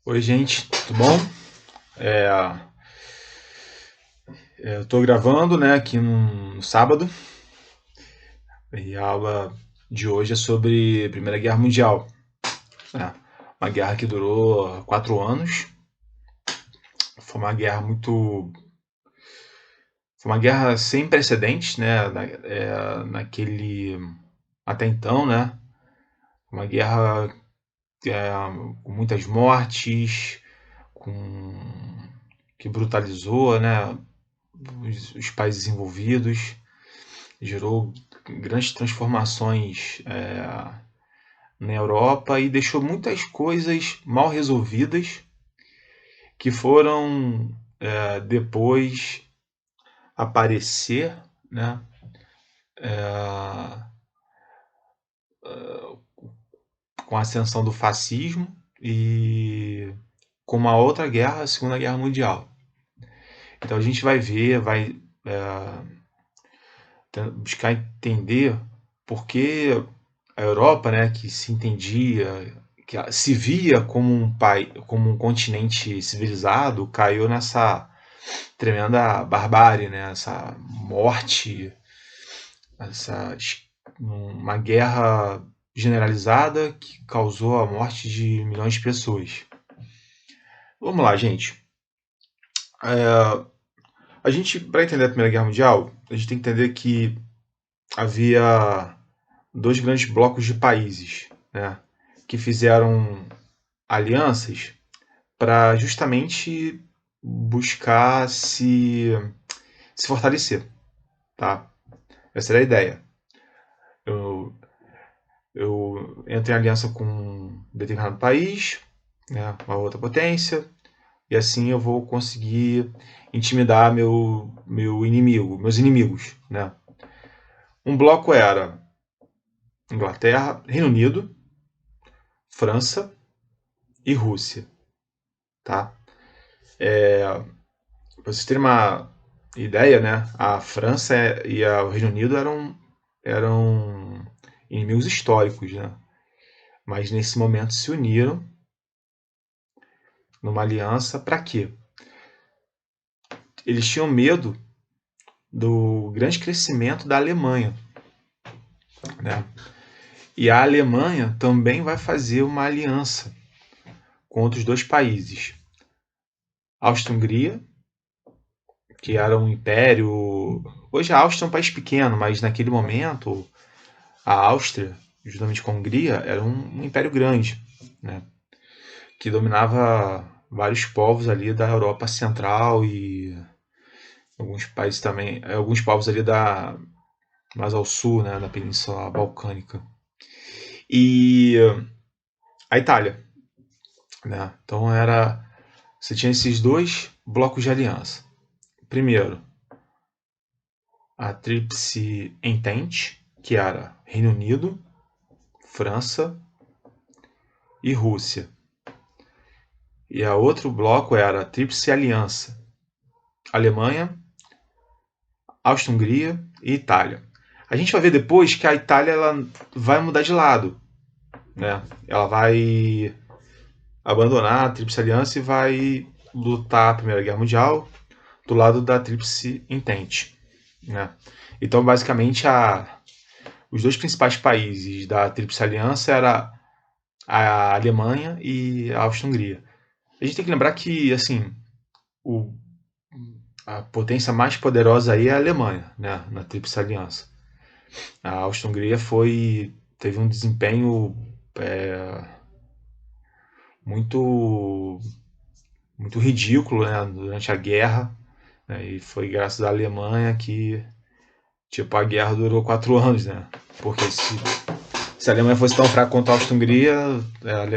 Oi, gente, tudo bom? É, eu estou gravando, né, aqui no sábado, e a aula de hoje é sobre a Primeira Guerra Mundial, né? Uma guerra que durou 4 anos. Foi uma guerra foi uma guerra sem precedentes, né, naquele até então, né? Uma guerra é, com muitas mortes, com que brutalizou, né, os países envolvidos. Gerou grandes transformações na Europa e deixou muitas coisas mal resolvidas que foram depois aparecer, né, com a ascensão do fascismo e com uma outra guerra, a Segunda Guerra Mundial. Então a gente vai ver, vai buscar entender por que a Europa, né, que se entendia, que se via como como um continente civilizado, caiu nessa tremenda barbárie, né, essa morte, essa uma guerra generalizada que causou a morte de milhões de pessoas. Vamos lá, gente. A gente, para entender a Primeira Guerra Mundial, a gente tem que entender que havia dois grandes blocos de países, né, que fizeram alianças para justamente buscar se fortalecer, tá? Essa era a ideia. Eu, eu entro em aliança com um determinado país, né, uma outra potência, e assim eu vou conseguir intimidar meu inimigo, meus inimigos, né? Um bloco era Inglaterra, Reino Unido, França e Rússia, tá? Para vocês terem uma ideia, né? A França e o Reino Unido eram inimigos históricos, né? Mas nesse momento se uniram numa aliança para quê? Eles tinham medo do grande crescimento da Alemanha, né? E a Alemanha também vai fazer uma aliança com outros dois países. Áustria-Hungria, que era um império. Hoje a Áustria é um país pequeno, mas naquele momento a Áustria, juntamente com a Hungria, era um império grande, né? Que dominava vários povos ali da Europa Central e alguns países também, alguns povos ali mais ao sul, né, da Península Balcânica. E a Itália, né? Então você tinha esses dois blocos de aliança. Primeiro, a Tríplice Entente, que era Reino Unido, França e Rússia. E a outro bloco era a Tríplice Aliança, Alemanha, Áustria-Hungria e Itália. A gente vai ver depois que a Itália ela vai mudar de lado, né? Ela vai abandonar a Tríplice Aliança e vai lutar a Primeira Guerra Mundial do lado da Tríplice Entente, né? Então, basicamente, os dois principais países da Tríplice Aliança era a Alemanha e a Áustria-Hungria. A gente tem que lembrar que, assim, o, a potência mais poderosa aí é a Alemanha, né, na Tríplice Aliança. A Áustria-Hungria teve um desempenho muito muito ridículo, né, durante a guerra, né, e foi graças à Alemanha que tipo a guerra durou 4 anos, né? Porque se a Alemanha fosse tão fraca quanto a Áustria-Hungria,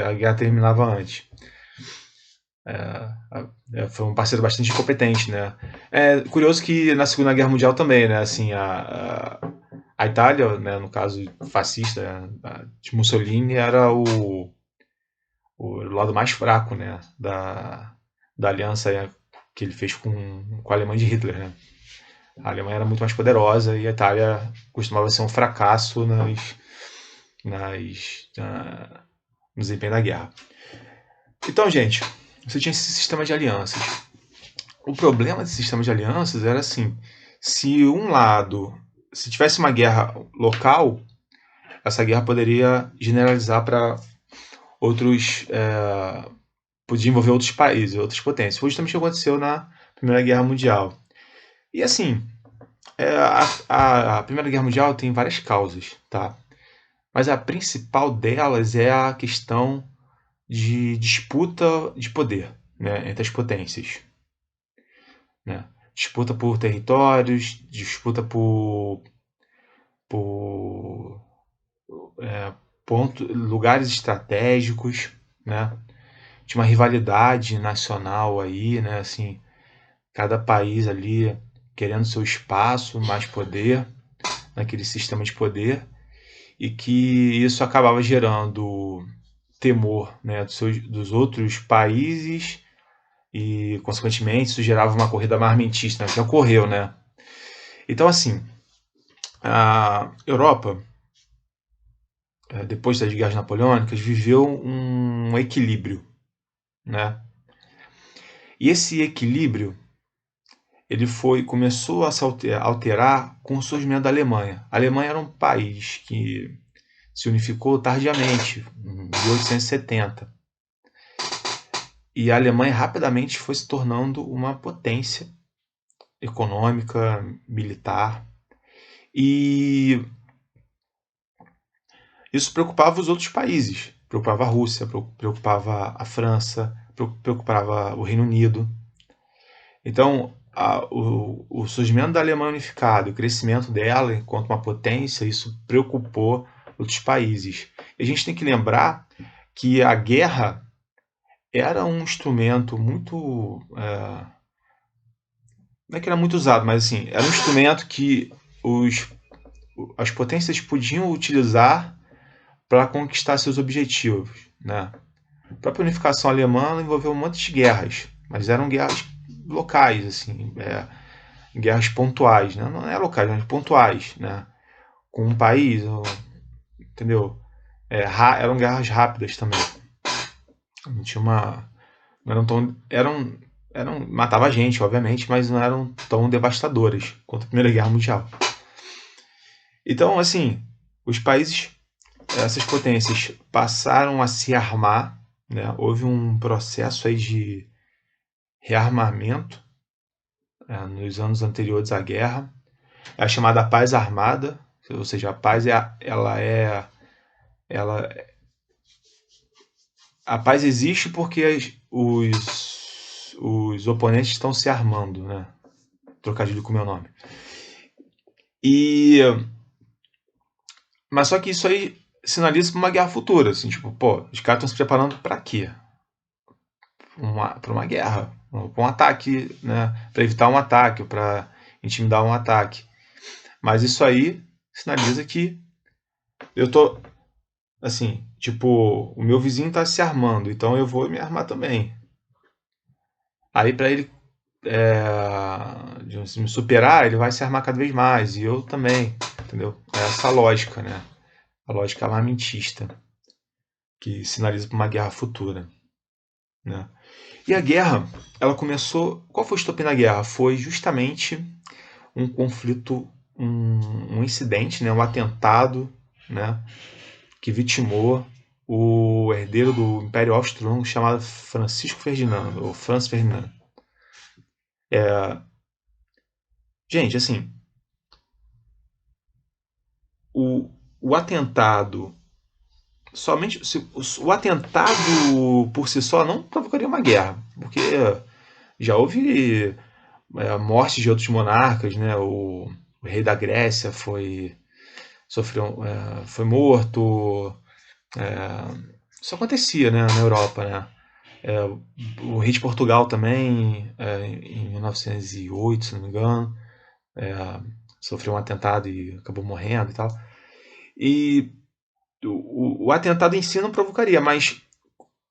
a guerra terminava antes. Foi um parceiro bastante incompetente, né? É curioso que na Segunda Guerra Mundial também, né? Assim, a Itália, né, no caso fascista, né, de Mussolini, era o lado mais fraco, né, da aliança que ele fez com a Alemanha de Hitler, né? A Alemanha era muito mais poderosa e a Itália costumava ser um fracasso nas, no desempenho da guerra. Então, gente, você tinha esse sistema de alianças. O problema desse sistema de alianças era assim, se tivesse uma guerra local, essa guerra poderia generalizar para outros, podia envolver outros países, outras potências. Foi justamente o que aconteceu na Primeira Guerra Mundial. E assim, a Primeira Guerra Mundial tem várias causas, tá? Mas a principal delas é a questão de disputa de poder, né, entre as potências, né? Disputa por territórios, disputa por lugares estratégicos, né? Tinha uma rivalidade nacional aí, né? Assim, cada país ali querendo seu espaço, mais poder naquele sistema de poder, e que isso acabava gerando temor, né, dos outros países e, consequentemente, isso gerava uma corrida armamentista, né, que ocorreu, né? Então, assim, a Europa, depois das guerras napoleônicas, viveu um equilíbrio, né? E esse equilíbrio começou a se alterar com o surgimento da Alemanha. A Alemanha era um país que se unificou tardiamente, em 1870. E a Alemanha rapidamente foi se tornando uma potência econômica, militar. E isso preocupava os outros países. Preocupava a Rússia, preocupava a França, preocupava o Reino Unido. Então, o surgimento da Alemanha unificada, o crescimento dela enquanto uma potência, isso preocupou outros países. E a gente tem que lembrar que a guerra era um instrumento muito. Não é que era muito usado, mas assim, era um instrumento que as potências podiam utilizar para conquistar seus objetivos, né? A própria unificação alemã envolveu um monte de guerras, mas eram guerras locais, assim, guerras pontuais, né? Não é locais, mas pontuais, né? Com um país, entendeu? Eram guerras rápidas também. Não tinha uma, não eram tão, matava gente, obviamente, mas não eram tão devastadoras quanto a Primeira Guerra Mundial. Então, assim, os países, essas potências passaram a se armar, né? Houve um processo aí de rearmamento nos anos anteriores à guerra. É a chamada paz armada, ou seja, a paz a paz existe porque os oponentes estão se armando, né? Trocadilho com o meu nome. Mas só que isso aí sinaliza para uma guerra futura, assim, tipo, pô, os caras estão se preparando para quê? Para uma guerra, para um ataque, né? Para evitar um ataque, para intimidar um ataque. Mas isso aí sinaliza que eu tô, assim, tipo, o meu vizinho tá se armando, então eu vou me armar também. Aí para ele me superar, ele vai se armar cada vez mais, e eu também, entendeu? É essa lógica, né? A lógica armamentista, que sinaliza para uma guerra futura, né? E a guerra, ela começou. Qual foi o estopim da guerra? Foi justamente um conflito, um incidente, né? Um atentado, né? Que vitimou o herdeiro do Império Austro-Húngaro chamado Francisco Ferdinando, ou Franz Ferdinand. Gente, assim, o atentado somente o atentado por si só não provocaria uma guerra, porque já houve morte de outros monarcas, né? O rei da Grécia foi morto. Isso acontecia, né, na Europa, né? O rei de Portugal também, em 1908, se não me engano, sofreu um atentado e acabou morrendo e tal. E o atentado em si não provocaria, mas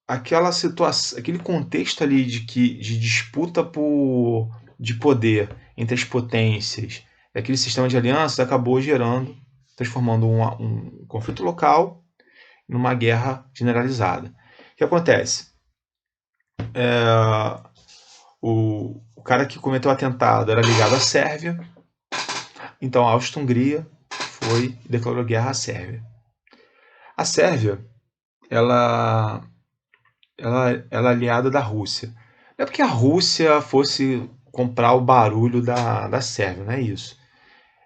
aquela situação, aquele contexto ali de disputa de poder entre as potências, aquele sistema de alianças acabou transformando um conflito local numa guerra generalizada. O que acontece? É, o cara que cometeu o atentado era ligado à Sérvia, então a Áustria-Hungria foi e declarou guerra à Sérvia. A Sérvia, ela, ela é aliada da Rússia. Não é porque a Rússia fosse comprar o barulho da Sérvia, não é isso.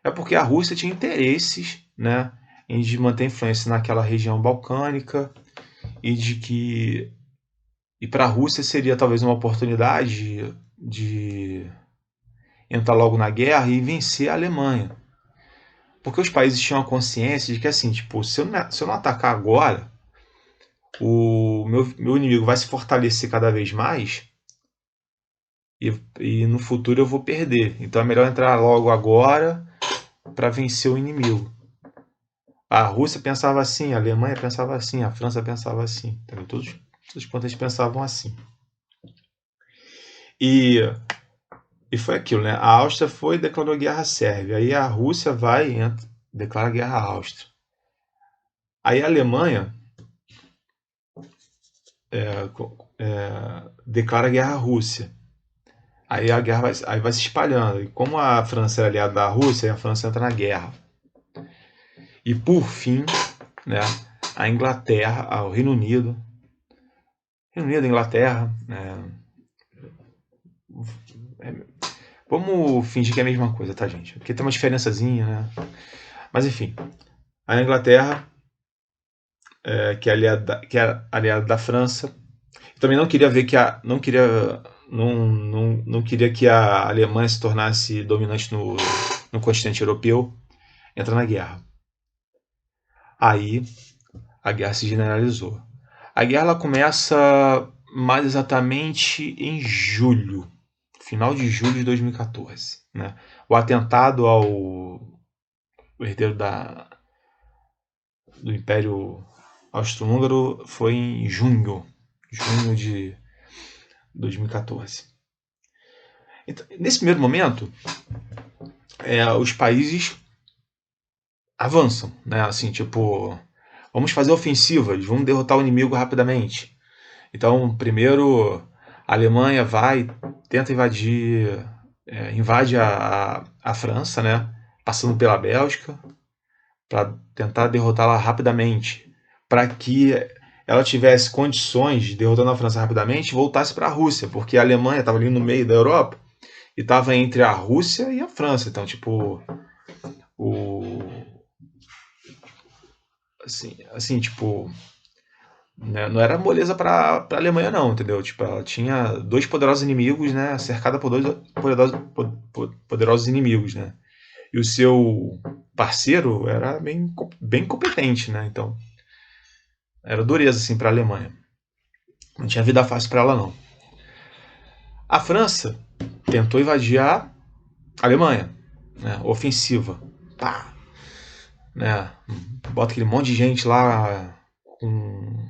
É porque a Rússia tinha interesses, né, em de manter influência naquela região balcânica e de que e para a Rússia seria talvez uma oportunidade de entrar logo na guerra e vencer a Alemanha. Porque os países tinham a consciência de que, assim, tipo, se eu não atacar agora, o meu inimigo vai se fortalecer cada vez mais e no futuro eu vou perder. Então é melhor entrar logo agora para vencer o inimigo. A Rússia pensava assim, a Alemanha pensava assim, a França pensava assim. Entendeu? Todos os pontos pensavam assim. E, e foi aquilo, né? A Áustria foi e declarou guerra à Sérvia. Aí a Rússia vai e declara guerra à Áustria. Aí a Alemanha declara guerra à Rússia. Aí a guerra vai se espalhando. E como a França é aliada da Rússia, a França entra na guerra. E por fim, né, a Inglaterra, o Reino Unido, Inglaterra, vamos fingir que é a mesma coisa, tá, gente? Porque tem uma diferençazinha, né? Mas enfim, a Inglaterra, que é aliada da França, também não queria ver que não queria que a Alemanha se tornasse dominante no continente europeu, entra na guerra. Aí a guerra se generalizou. A guerra ela começa mais exatamente em julho, final de julho de 2014. Né? O atentado ao herdeiro do Império Austro-Húngaro foi em junho de 2014. Então, nesse primeiro momento, os países avançam, né? Assim, tipo, vamos fazer ofensivas, vamos derrotar o inimigo rapidamente. Então, primeiro, a Alemanha vai, tenta invadir, invade a França, né? Passando pela Bélgica, para tentar derrotá-la rapidamente, para que ela tivesse condições de derrotando a França rapidamente e voltasse para a Rússia, porque a Alemanha estava ali no meio da Europa e estava entre a Rússia e a França. Então, tipo, o assim, tipo, né, não era moleza para a Alemanha não, entendeu? Tipo, ela tinha dois poderosos inimigos, né, cercada por dois poderosos inimigos, né? E o seu parceiro era bem competente, né? Então, era dureza assim para a Alemanha. Não tinha vida fácil para ela não. A França tentou invadir a Alemanha, né? Ofensiva. Pá, né? Bota aquele monte de gente lá com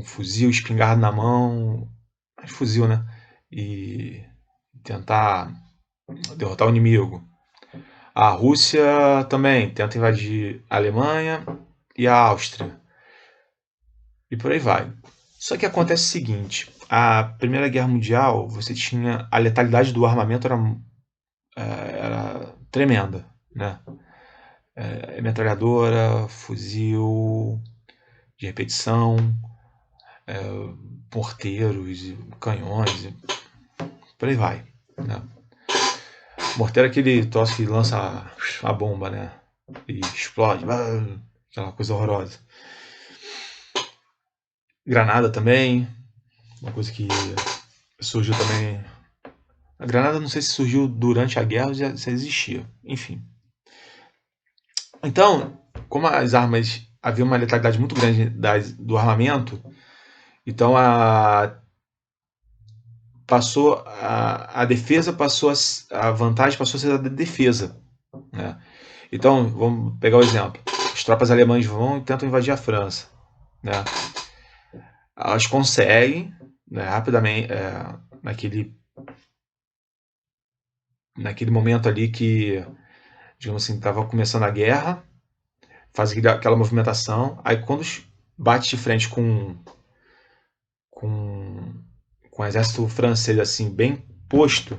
fuzil, espingarda na mão, mas fuzil, né? E tentar derrotar o inimigo. A Rússia também tenta invadir a Alemanha e a Áustria. E por aí vai. Só que acontece o seguinte: a Primeira Guerra Mundial, você tinha a letalidade do armamento era tremenda, né? Metralhadora, fuzil de repetição, morteiros, canhões, por aí vai. Né? Morteiro é aquele troço que lança a bomba, né? E explode, aquela coisa horrorosa. Granada também, uma coisa que surgiu também. A granada não sei se surgiu durante a guerra ou se existia. Enfim. Então, como as armas havia uma letalidade muito grande do armamento, então a defesa passou a vantagem passou a ser a da defesa, né? Então, vamos pegar o exemplo. As tropas alemãs vão e tentam invadir a França, né? Elas conseguem, né, rapidamente, naquele momento ali que, digamos assim, estava começando a guerra, faz aquela movimentação, aí quando bate de frente com com o exército francês assim bem posto,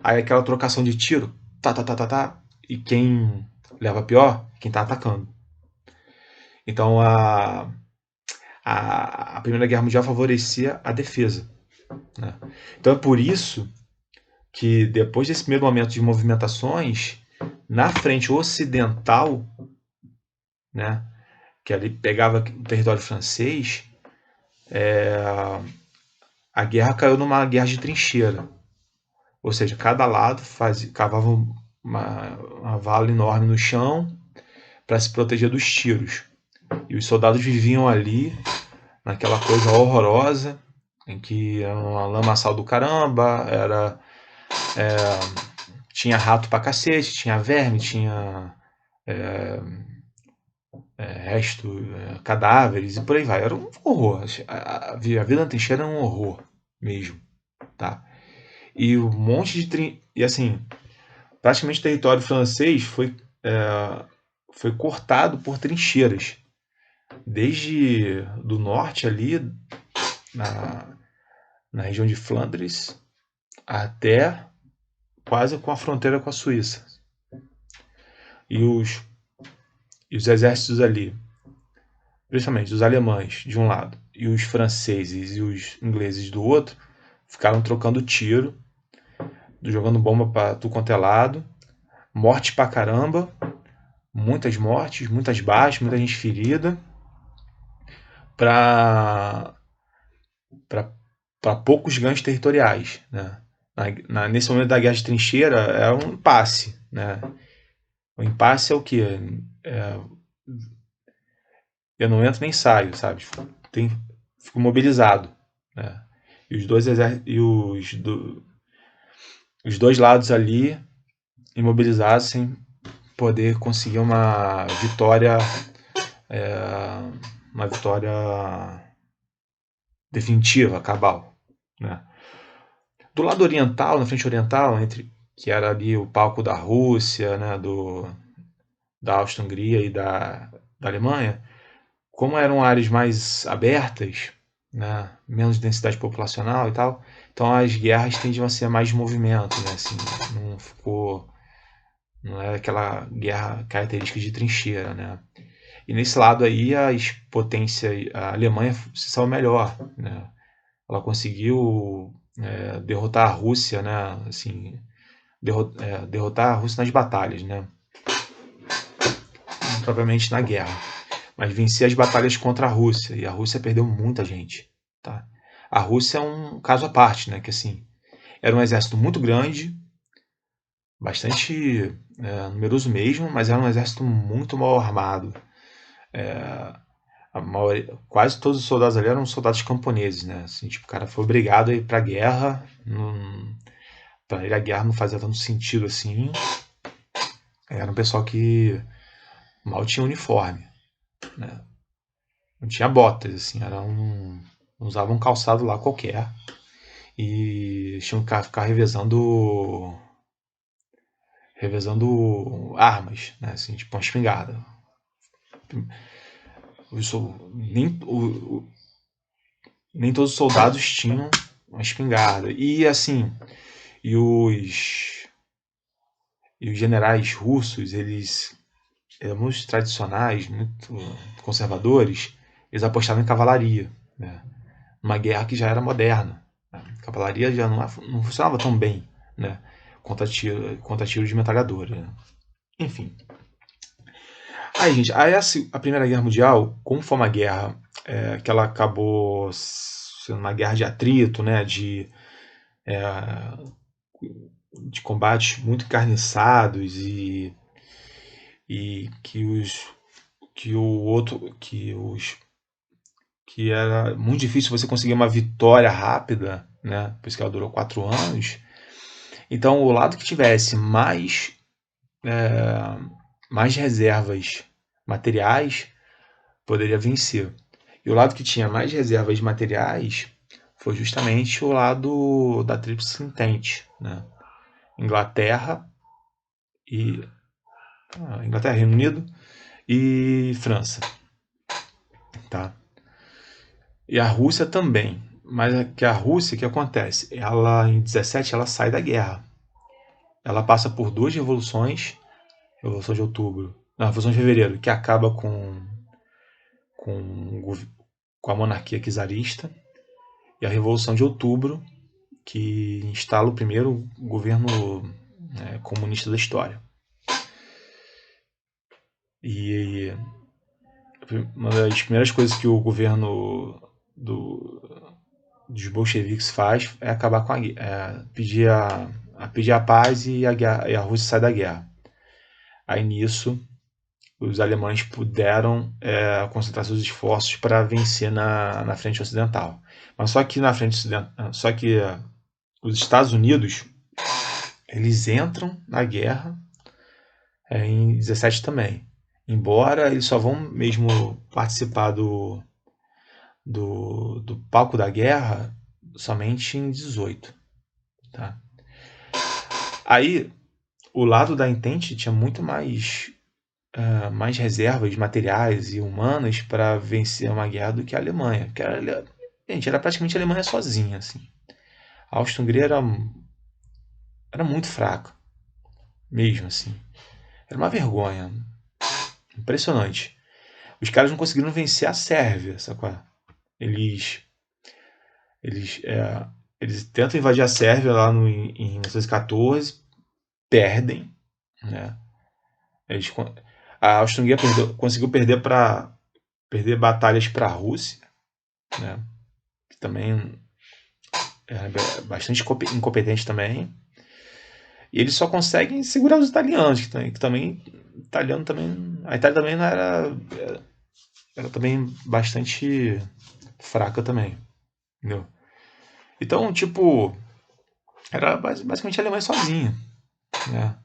aí aquela trocação de tiro, tá, tá, tá, tá, tá, e quem leva pior, quem tá atacando. Então a Primeira Guerra Mundial favorecia a defesa, né? Então é por isso que depois desse primeiro momento de movimentações, na frente ocidental, né, que ali pegava o território francês, a guerra caiu numa guerra de trincheira. Ou seja, cada lado cavava uma vala enorme no chão para se proteger dos tiros. E os soldados viviam ali, naquela coisa horrorosa, em que era uma lamaçal do caramba, tinha rato pra cacete, tinha verme, tinha resto, cadáveres e por aí vai. Era um horror. A vida na trincheira era um horror mesmo, tá? E um monte de e assim, praticamente o território francês foi cortado por trincheiras, desde do norte ali na, na região de Flandres até quase com a fronteira com a Suíça. E os exércitos ali, principalmente os alemães de um lado e os franceses e os ingleses do outro, ficaram trocando tiro, jogando bomba para tudo quanto é lado, morte pra caramba, muitas mortes, muitas baixas, muita gente ferida, para poucos ganhos territoriais, né? Nesse momento da guerra de trincheira é um impasse, né? O impasse é o quê? Eu não entro nem saio, sabe? Fico mobilizado, né? E os dois os dois lados ali imobilizados sem poder conseguir uma vitória definitiva, cabal, né? Do lado oriental, na frente oriental, que era ali o palco da Rússia, né, da Áustria-Hungria e da Alemanha, como eram áreas mais abertas, né, menos densidade populacional e tal, então as guerras tendiam a ser mais de movimento, né, assim, não era aquela guerra característica de trincheira, né. E nesse lado aí a Alemanha se saiu melhor, né. Ela conseguiu derrotar a Rússia, né, assim, derrotar a Rússia nas batalhas, né, propriamente na guerra, mas vencer as batalhas contra a Rússia, e a Rússia perdeu muita gente, tá? A Rússia é um caso à parte, né, que assim, era um exército muito grande, bastante numeroso mesmo, mas era um exército muito mal armado. Quase todos os soldados ali eram soldados camponeses, né? Assim, tipo, o cara foi obrigado a ir pra guerra, pra ele a guerra não fazia tanto sentido assim. Era um pessoal que mal tinha uniforme, né? Não tinha botas, assim, usava um calçado lá qualquer e tinham que ficar revezando armas, né? Assim, tipo uma espingarda. Nem, nem todos os soldados tinham uma espingarda. E assim, e os generais russos, eles eram muito tradicionais, muito conservadores, eles apostavam em cavalaria, né? Uma guerra que já era moderna. Né? A cavalaria já não funcionava tão bem, né? Contra tiro de metralhadora. Né? Enfim. Aí, gente, a Primeira Guerra Mundial, como foi uma guerra que ela acabou sendo uma guerra de atrito, né? De combates muito encarniçados e que era muito difícil você conseguir uma vitória rápida, né? Por isso que ela durou 4 anos. Então, o lado que tivesse mais reservas materiais poderia vencer. E o lado que tinha mais reservas materiais foi justamente o lado da Tríplice Entente, né? Inglaterra, Reino Unido e França, tá? E a Rússia também. mas é que a Rússia, o que acontece? Ela, em 17, ela sai da guerra. Ela passa por duas revoluções. Revolução de Outubro. Não, Revolução de Fevereiro, que acaba com, com a monarquia czarista. E a Revolução de Outubro, que instala o primeiro governo comunista da história. E uma das primeiras coisas que o governo dos bolcheviques faz é acabar com pedir a paz e a Rússia sai da guerra. Aí nisso os alemães puderam concentrar seus esforços para vencer na frente ocidental. Mas só que na frente ocidental, só que os Estados Unidos eles entram na guerra em 17 também. Embora eles só vão mesmo participar do palco da guerra somente em 18. Tá? Aí, o lado da Entente tinha muito mais reservas materiais e humanas para vencer uma guerra do que a Alemanha. Porque era praticamente a Alemanha sozinha. Assim. A Áustria-Hungria era muito fraca, mesmo assim. Era uma vergonha. Impressionante. Os caras não conseguiram vencer a Sérvia, sacou? Eles, eles tentam invadir a Sérvia lá em 1914, perdem, né? A Áustria-Hungria conseguiu perder batalhas para a Rússia, né? Que também é bastante incompetente também. E eles só conseguem segurar os italianos, que também italiano também, a Itália também não era também bastante fraca também, entendeu? Então, tipo, era basicamente a Alemanha sozinha, né?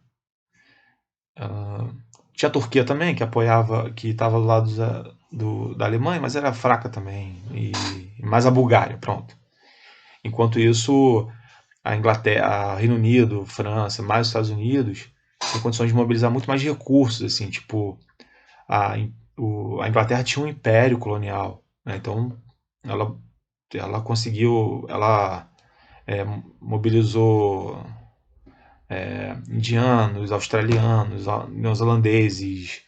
Tinha a Turquia também, que apoiava, que estava do lado da Alemanha, mas era fraca também. E mais a Bulgária, pronto. Enquanto isso, a Inglaterra, Reino Unido, França, mais os Estados Unidos, têm condições de mobilizar muito mais recursos, assim, tipo, a Inglaterra tinha um império colonial, né? Então ela conseguiu, ela mobilizou indianos, australianos, neozelandeses,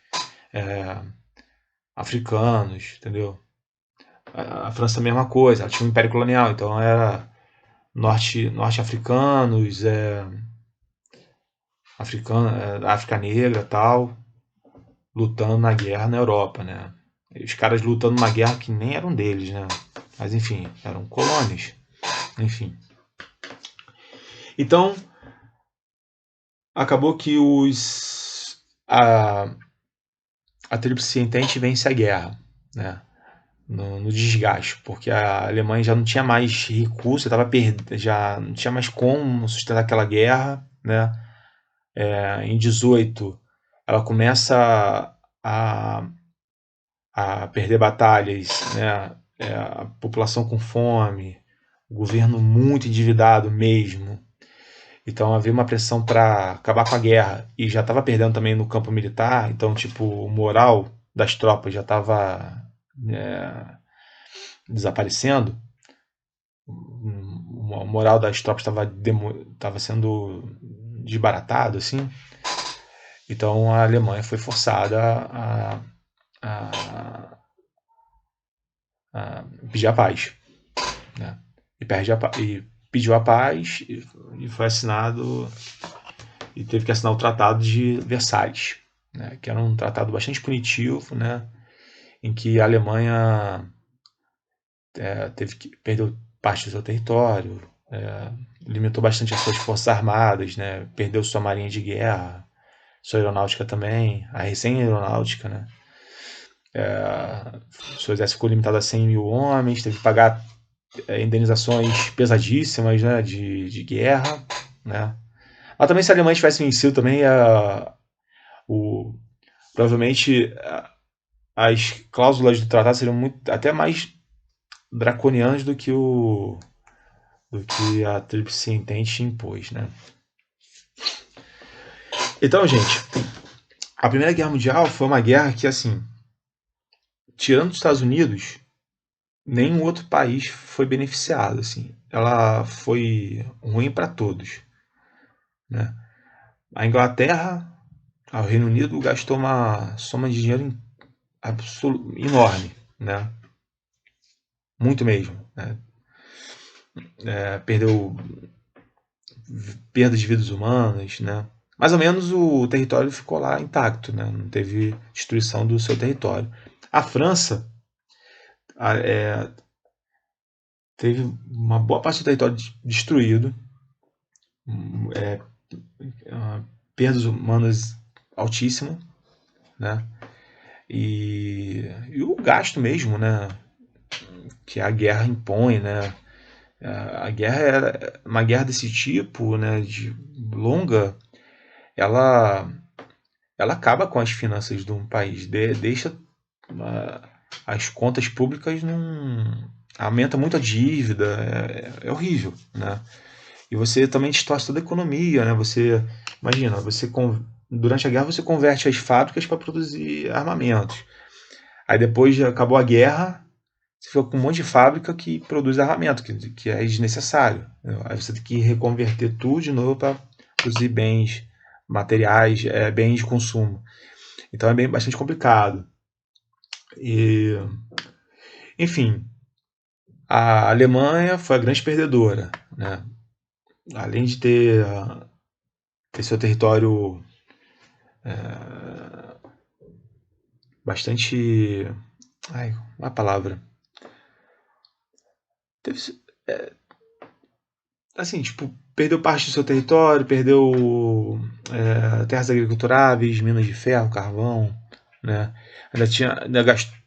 africanos, entendeu? A França a mesma coisa, ela tinha um império colonial, então era norte-africanos, África Negra tal, lutando na guerra na Europa, né? E os caras lutando numa guerra que nem eram deles, né? Mas enfim, eram colônias, enfim. Então, acabou que a Tríplice Entente vence a guerra, né? No desgaste, porque a Alemanha já não tinha mais recurso, já não tinha mais como sustentar aquela guerra, né? Em 18, ela começa a perder batalhas, né? A população com fome, o governo muito endividado mesmo. Então havia uma pressão para acabar com a guerra e já estava perdendo também no campo militar. Então, tipo, o moral das tropas já estava desaparecendo. O moral das tropas estava sendo desbaratado, assim. Então a Alemanha foi forçada a, a pedir a paz, né? E pediu a paz e foi assinado e teve que assinar o Tratado de Versalhes, né? Que era um tratado bastante punitivo, né? Em que a Alemanha perdeu parte do seu território, limitou bastante as suas forças armadas, né? Perdeu sua marinha de guerra, sua aeronáutica também, a recém-aeronáutica, né? Seu exército ficou limitado a 100 mil homens, teve que pagar indenizações pesadíssimas, né? De guerra, né? Mas também se a Alemanha tivesse vencido também, provavelmente as cláusulas do tratado seriam até mais draconianas do que a Tríplice Entente impôs, né? Então, gente, a Primeira Guerra Mundial foi uma guerra que, assim, tirando os Estados Unidos, nenhum outro país foi beneficiado, assim. Ela foi ruim para todos, né? A Inglaterra, o Reino Unido gastou uma soma de dinheiro enorme, né? Muito mesmo, né? Perdeu perda de vidas humanas, né? Mais ou menos o território ficou lá intacto, né? Não teve destruição do seu território. A França teve uma boa parte do território destruído, é, perdas humanas altíssimas, né? E o gasto mesmo, né? Que a guerra impõe, né? A guerra era uma guerra desse tipo, né? De longa, ela ela acaba com as finanças de um país, deixa as contas públicas aumenta muito a dívida, é horrível, né? E você também distorce toda a economia, né? Você imagina, durante a guerra você converte as fábricas para produzir armamentos. Aí depois acabou a guerra, você fica com um monte de fábrica que produz armamento, que é desnecessário. Aí você tem que reconverter tudo de novo para produzir bens materiais, bens de consumo. Então é bastante complicado. E, enfim, a Alemanha foi a grande perdedora, né? Além de ter seu território bastante. Ai, uma palavra. Teve, assim, tipo, perdeu parte do seu território, perdeu terras agriculturáveis, minas de ferro, carvão, né?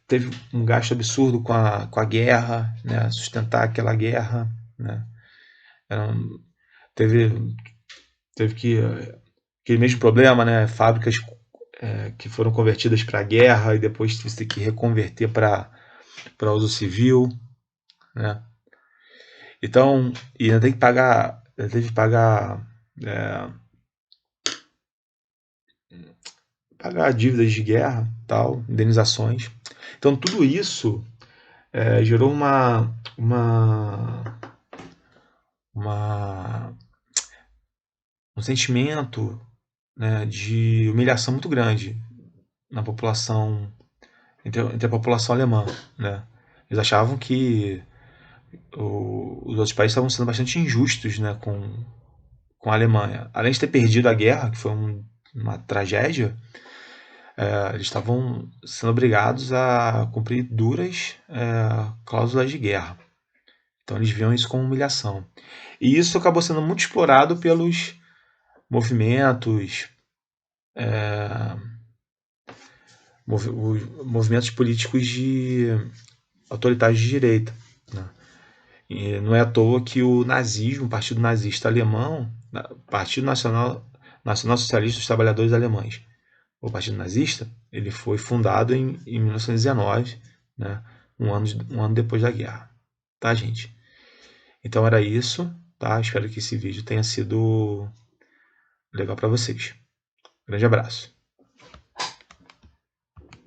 Teve um gasto absurdo com a guerra, né? Sustentar aquela guerra, né? Era teve, teve que aquele mesmo problema, né? Fábricas que foram convertidas para a guerra e depois você tem que reconverter para uso civil, né? Então, e ainda tem que pagar, ainda teve que pagar dívidas de guerra, tal, indenizações. Então tudo isso gerou uma, um sentimento, né, de humilhação muito grande na população, entre a população alemã, né? Eles achavam que os outros países estavam sendo bastante injustos, né, com a Alemanha. Além de ter perdido a guerra, que foi uma tragédia, eles estavam sendo obrigados a cumprir duras cláusulas de guerra. Então eles viam isso como humilhação. E isso acabou sendo muito explorado pelos movimentos, movimentos políticos autoritários de direita, né? E não é à toa que o nazismo, o Partido Nazista Alemão, Partido Nacional Socialista dos Trabalhadores Alemães, o Partido Nazista, ele foi fundado em 1919, né? Um ano depois da guerra. Tá, gente? Então era isso, tá? Espero que esse vídeo tenha sido legal para vocês. Grande abraço.